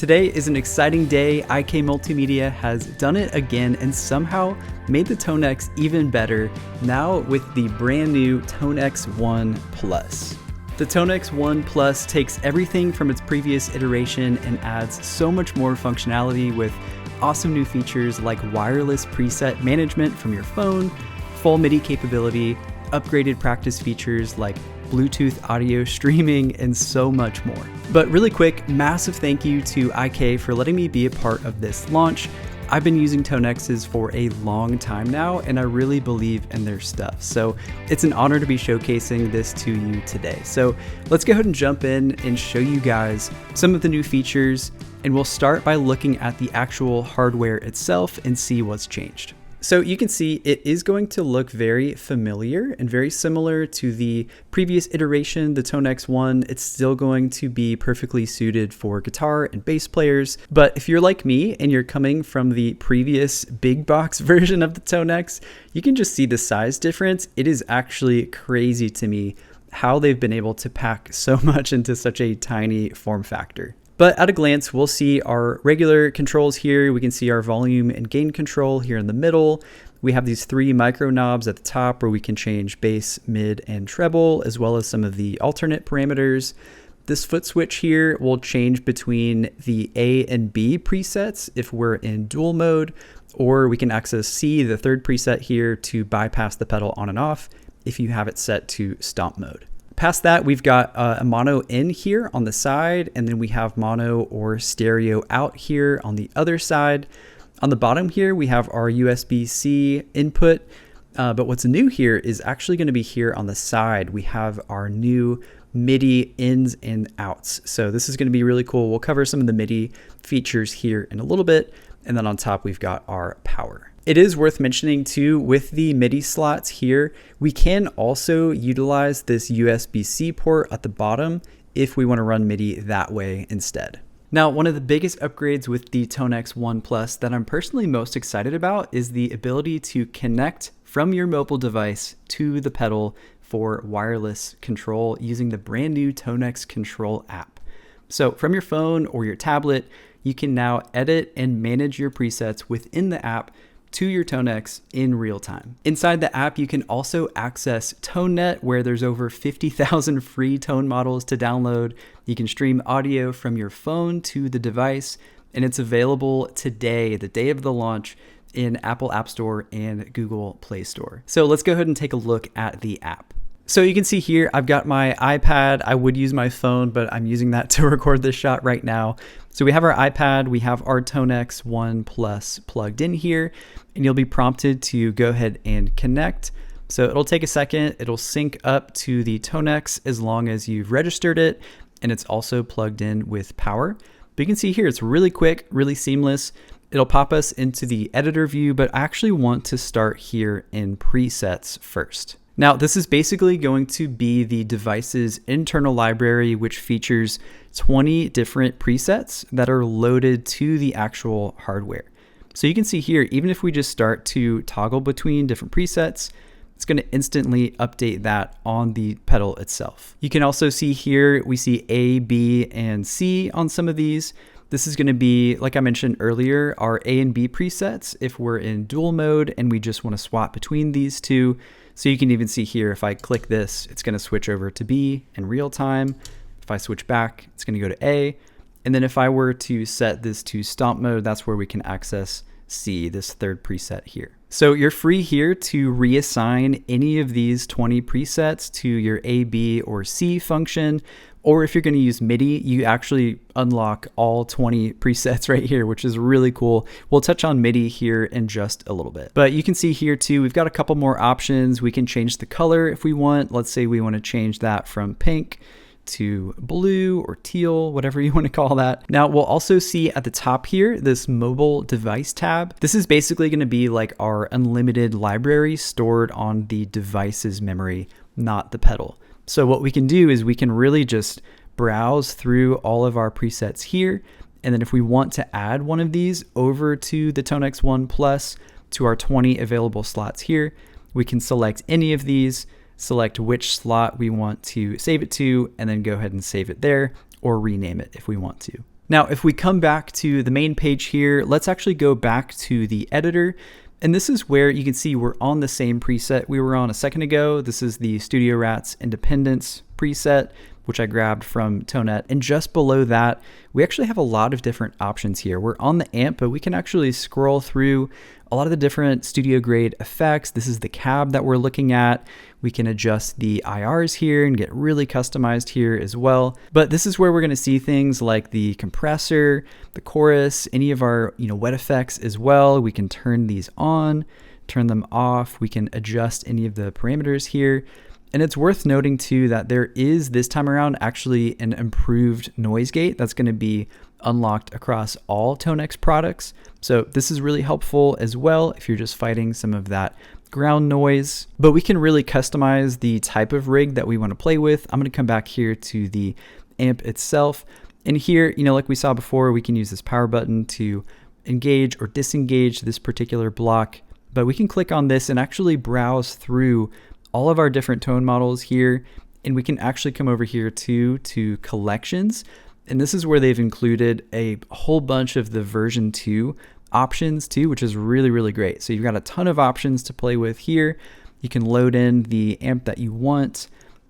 Today is an exciting day. IK Multimedia has done it again and somehow made the TONEX even better, now with the brand new TONEX One Plus. The TONEX One Plus takes everything from its previous iteration and adds so much more functionality with awesome new features like wireless preset management from your phone, full MIDI capability, upgraded practice features like Bluetooth audio streaming, and so much more. But really quick, massive thank you to IK for letting me be a part of this launch. I've been using TONEXs for a long time now, and I really believe in their stuff. So it's an honor to be showcasing this to you today. So let's go ahead and jump in and show you guys some of the new features, and we'll start by looking at the actual hardware itself and see what's changed. So you can see it is going to look very familiar and very similar to the previous iteration, the TONEX One. It's still going to be perfectly suited for guitar and bass players. But if you're like me and you're coming from the previous big box version of the TONEX, you can just see the size difference. It is actually crazy to me how they've been able to pack so much into such a tiny form factor. But at a glance, we'll see our regular controls here. We can see our volume and gain control here in the middle. We have these 3 micro knobs at the top where we can change bass, mid, and treble, as well as some of the alternate parameters. This foot switch here will change between the A and B presets if we're in dual mode, or we can access C, the third preset here, to bypass the pedal on and off if you have it set to stomp mode. Past that, we've got a mono in here on the side, and then we have mono or stereo out here on the other side. On the bottom here, we have our USB-C input, but what's new here is actually going to be here on the side. We have our new MIDI ins and outs. So this is going to be really cool. We'll cover some of the MIDI features here in a little bit, and then on top, we've got our power. It is worth mentioning too, with the MIDI slots here, we can also utilize this USB-C port at the bottom if we want to run MIDI that way instead. Now, one of the biggest upgrades with the TONEX One Plus that I'm personally most excited about is the ability to connect from your mobile device to the pedal for wireless control using the brand new TONEX Control app. So from your phone or your tablet, you can now edit and manage your presets within the app to your TONEX in real time. Inside the app, you can also access ToneNet, where there's over 50,000 free tone models to download. You can stream audio from your phone to the device, and it's available today, the day of the launch, in Apple App Store and Google Play Store. So let's go ahead and take a look at the app. So you can see here, I've got my iPad. I would use my phone, but I'm using that to record this shot right now. So we have our iPad, we have our TONEX One Plus plugged in here, and you'll be prompted to go ahead and connect. So it'll take a second. It'll sync up to the TONEX as long as you've registered it, and it's also plugged in with power. But you can see here, it's really quick, really seamless. It'll pop us into the editor view, but I actually want to start here in presets first. Now, this is basically going to be the device's internal library, which features 20 different presets that are loaded to the actual hardware. So you can see here, even if we just start to toggle between different presets, it's going to instantly update that on the pedal itself. You can also see here, we see A, B, and C on some of these. This is going to be, like I mentioned earlier, our A and B presets if we're in dual mode and we just want to swap between these two. So you can even see here, if I click this, it's going to switch over to B in real time. If I switch back, it's going to go to A. And then if I were to set this to stomp mode, that's where we can access C, this third preset here. So you're free here to reassign any of these 20 presets to your A, B, or C function. Or if you're going to use MIDI, you actually unlock all 20 presets right here, which is really cool. We'll touch on MIDI here in just a little bit. But you can see here too, we've got a couple more options. We can change the color if we want. Let's say we want to change that from pink to blue or teal, whatever you want to call that. Now we'll also see at the top here, this mobile device tab. This is basically going to be like our unlimited library stored on the device's memory, not the pedal. So what we can do is we can really just browse through all of our presets here. And then if we want to add one of these over to the TONEX One Plus to our 20 available slots here, we can select any of these, select which slot we want to save it to, and then go ahead and save it there or rename it if we want to. Now, if we come back to the main page here, let's actually go back to the editor. And this is where you can see we're on the same preset we were on a second ago. This is the Studio Rats Independence preset, which I grabbed from TONET. And just below that, we actually have a lot of different options here. We're on the amp, but we can actually scroll through a lot of the different studio grade effects. This is the cab that we're looking at. We can adjust the IRs here and get really customized here as well. But this is where we're gonna see things like the compressor, the chorus, any of our wet effects as well. We can turn these on, turn them off. We can adjust any of the parameters here. And it's worth noting too that there is this time around actually an improved noise gate that's going to be unlocked across all TONEX products. So this is really helpful as well if you're just fighting some of that ground noise. But we can really customize the type of rig that we want to play with. I'm going to come back here to the amp itself. And here, like we saw before, we can use this power button to engage or disengage this particular block. But we can click on this and actually browse through all of our different tone models here, and we can actually come over here to collections. And this is where they've included a whole bunch of the version 2 options too, which is really, really great. So you've got a ton of options to play with here. You can load in the amp that you want.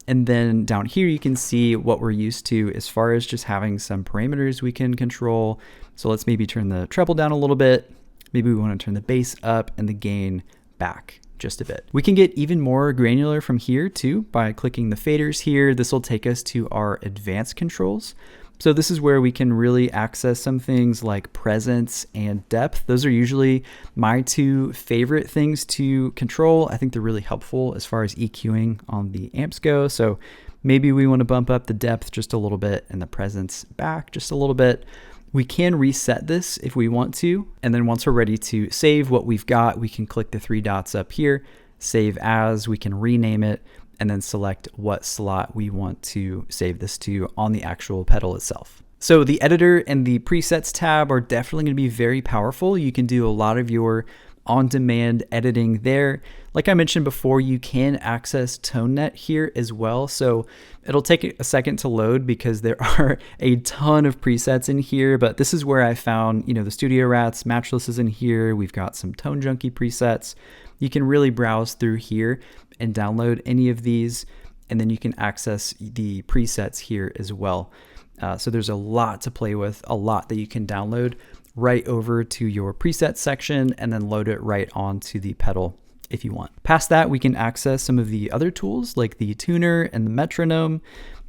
And then down here, you can see what we're used to as far as just having some parameters we can control. So let's maybe turn the treble down a little bit. Maybe we want to turn the bass up and the gain back just a bit. We can get even more granular from here too by clicking the faders here. This will take us to our advanced controls. So this is where we can really access some things like presence and depth. Those are usually my two favorite things to control. I think they're really helpful as far as EQing on the amps go. So maybe we want to bump up the depth just a little bit and the presence back just a little bit. We can reset this if we want to. And then once we're ready to save what we've got, we can click the 3 dots up here, save as, we can rename it, and then select what slot we want to save this to on the actual pedal itself. So the editor and the presets tab are definitely going to be very powerful. You can do a lot of your on-demand editing there. Like I mentioned before, you can access ToneNet here as well. So it'll take a second to load because there are a ton of presets in here, but this is where I found, the Studio Rats Matchless is in here. We've got some Tone Junkie presets. You can really browse through here and download any of these, and then you can access the presets here as well. So there's a lot to play with, a lot that you can download right over to your preset section and then load it right onto the pedal if you want. Past that, we can access some of the other tools like the tuner and the metronome.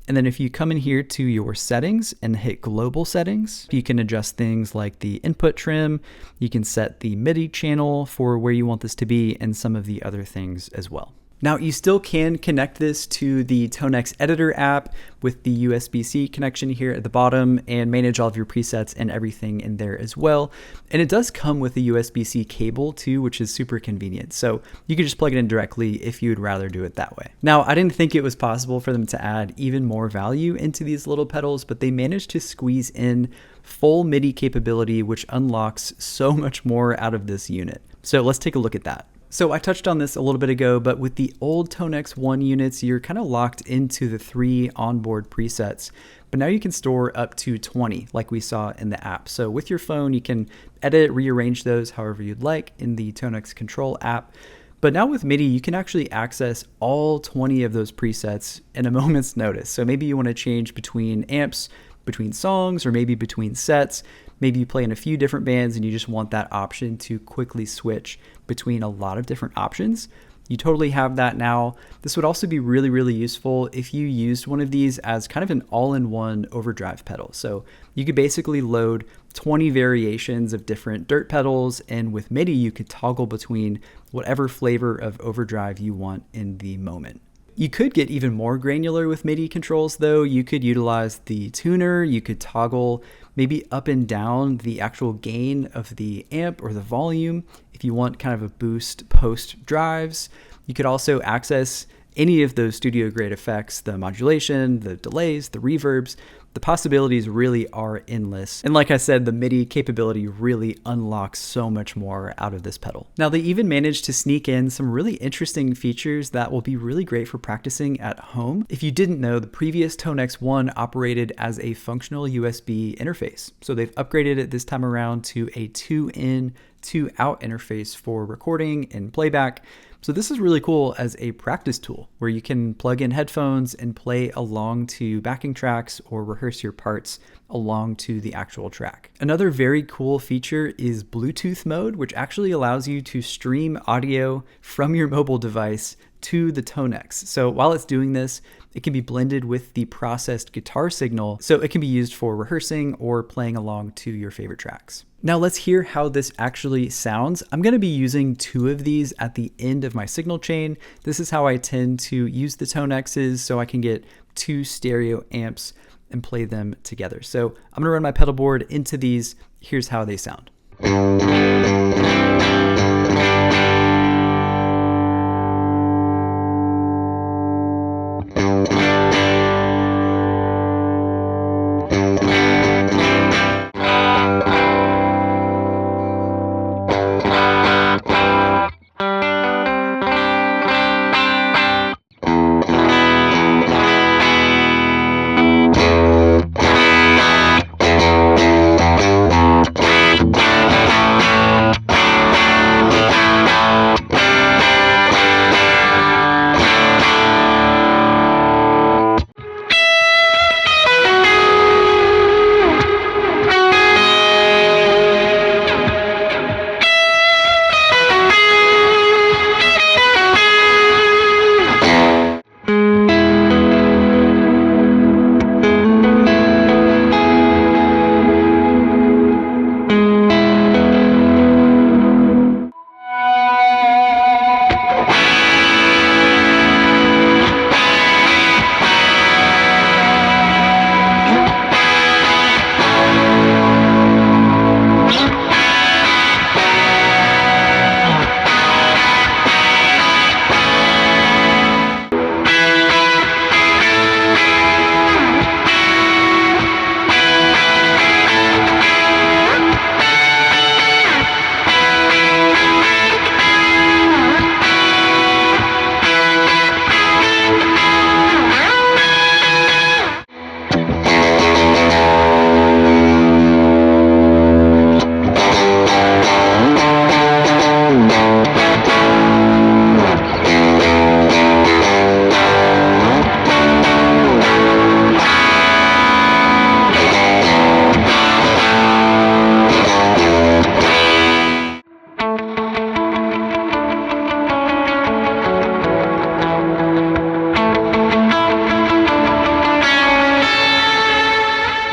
And then if you come in here to your settings and hit global settings, you can adjust things like the input trim. You can set the MIDI channel for where you want this to be and some of the other things as well. Now you still can connect this to the TONEX editor app with the USB-C connection here at the bottom and manage all of your presets and everything in there as well. And it does come with a USB-C cable too, which is super convenient. So you can just plug it in directly if you would rather do it that way. Now, I didn't think it was possible for them to add even more value into these little pedals, but they managed to squeeze in full MIDI capability, which unlocks so much more out of this unit. So let's take a look at that. So I touched on this a little bit ago, but with the old TONEX One units, you're kind of locked into the 3 onboard presets, but now you can store up to 20 like we saw in the app. So with your phone, you can edit, rearrange those however you'd like in the TONEX Control app. But now with MIDI, you can actually access all 20 of those presets in a moment's notice. So maybe you want to change between amps, between songs, or maybe between sets. Maybe you play in a few different bands and you just want that option to quickly switch between a lot of different options. You totally have that now. This would also be really, really useful if you used one of these as kind of an all-in-one overdrive pedal. So you could basically load 20 variations of different dirt pedals, and with MIDI, you could toggle between whatever flavor of overdrive you want in the moment. You could get even more granular with MIDI controls though. You could utilize the tuner, you could toggle maybe up and down the actual gain of the amp or the volume if you want kind of a boost post drives. You could also access any of those studio grade effects, the modulation, the delays, the reverbs, The possibilities really are endless. And like I said, the MIDI capability really unlocks so much more out of this pedal. Now, they even managed to sneak in some really interesting features that will be really great for practicing at home. If you didn't know, the previous TONEX One operated as a functional USB interface. So they've upgraded it this time around to a 2-in, 2-out interface for recording and playback. So this is really cool as a practice tool where you can plug in headphones and play along to backing tracks or rehearse your parts along to the actual track. Another very cool feature is Bluetooth mode, which actually allows you to stream audio from your mobile device to the TONEX. So while it's doing this, it can be blended with the processed guitar signal, so it can be used for rehearsing or playing along to your favorite tracks. Now let's hear how this actually sounds. I'm going to be using 2 of these at the end of my signal chain. This is how I tend to use the TONEXs, so I can get 2 stereo amps and play them together. So I'm going to run my pedal board into these. Here's how they sound.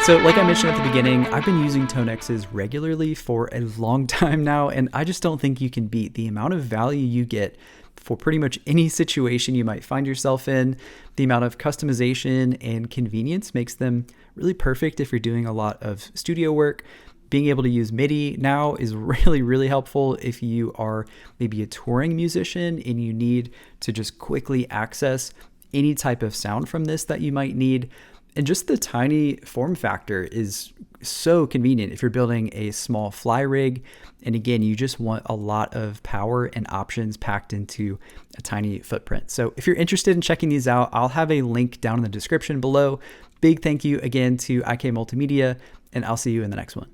So like I mentioned at the beginning, I've been using TONEXs regularly for a long time now, and I just don't think you can beat the amount of value you get for pretty much any situation you might find yourself in. The amount of customization and convenience makes them really perfect if you're doing a lot of studio work. Being able to use MIDI now is really, really helpful if you are maybe a touring musician and you need to just quickly access any type of sound from this that you might need. And just the tiny form factor is so convenient if you're building a small fly rig. And again, you just want a lot of power and options packed into a tiny footprint. So if you're interested in checking these out, I'll have a link down in the description below. Big thank you again to IK Multimedia, and I'll see you in the next one.